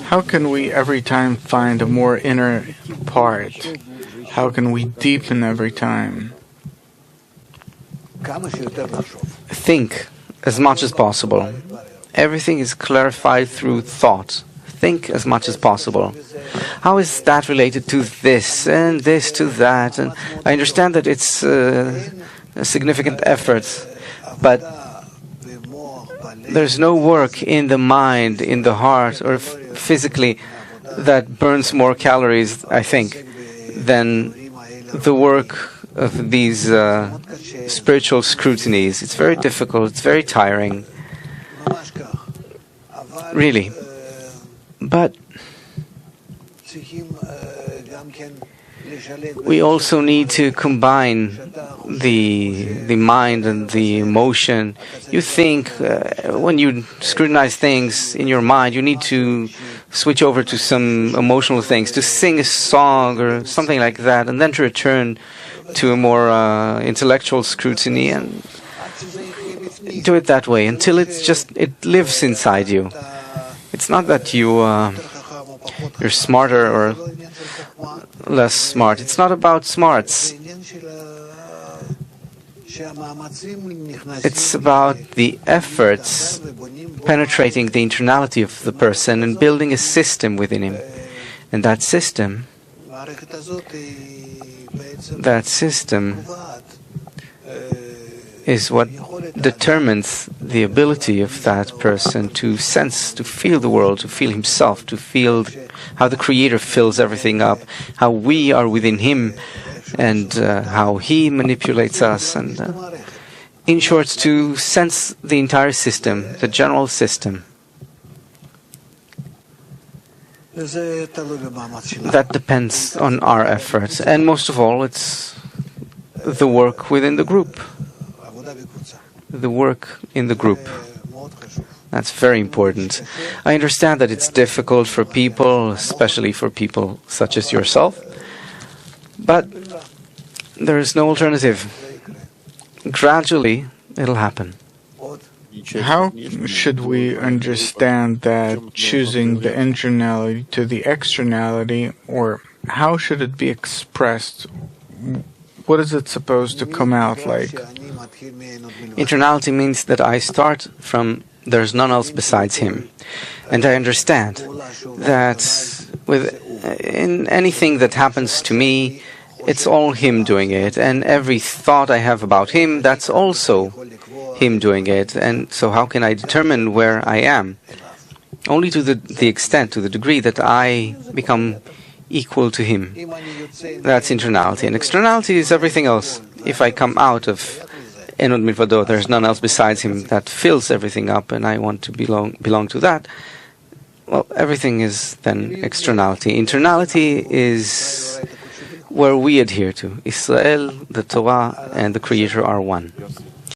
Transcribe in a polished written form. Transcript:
How can we every time find a more inner part? How can we deepen every time? Think as much as possible. Everything is clarified through thought. Think as much as possible. How is that related to this and this to that? And I understand that it's a significant effort, but there's no work in the mind, in the heart, or physically that burns more calories, I think, than the work of these spiritual scrutinies. It's very difficult, it's very tiring, really. But we also need to combine the mind and the emotion. You think, when you scrutinize things in your mind, you need to switch over to some emotional things, to sing a song or something like that, and then to return to a more intellectual scrutiny and do it that way until it lives inside you. It's not that you're smarter or less smart. It's not about smarts. It's about the efforts penetrating the internality of the person and building a system within him. And that system is what determines the ability of that person to sense, to feel the world, to feel himself, to feel how the Creator fills everything up, how we are within Him, and how He manipulates us, and in short, to sense the entire system, the general system. That depends on our efforts, and most of all, it's the work within the group. The work in the group. That's very important. I understand that it's difficult for people, especially for people such as yourself, but there is no alternative. Gradually, it'll happen. How should we understand that choosing the internality to the externality, or how should it be expressed? What is it supposed to come out like? Internality means that I start from there's none else besides Him. And I understand that in anything that happens to me, it's all Him doing it. And every thought I have about Him, that's also Him doing it. And so how can I determine where I am? Only to the extent, to the degree that I become equal to Him. That's internality. And externality is everything else. If I come out of Enod Milvado, there's none else besides Him that fills everything up, and I want to belong to that, well, everything is then externality. Internality is where we adhere to. Israel, the Torah, and the Creator are one.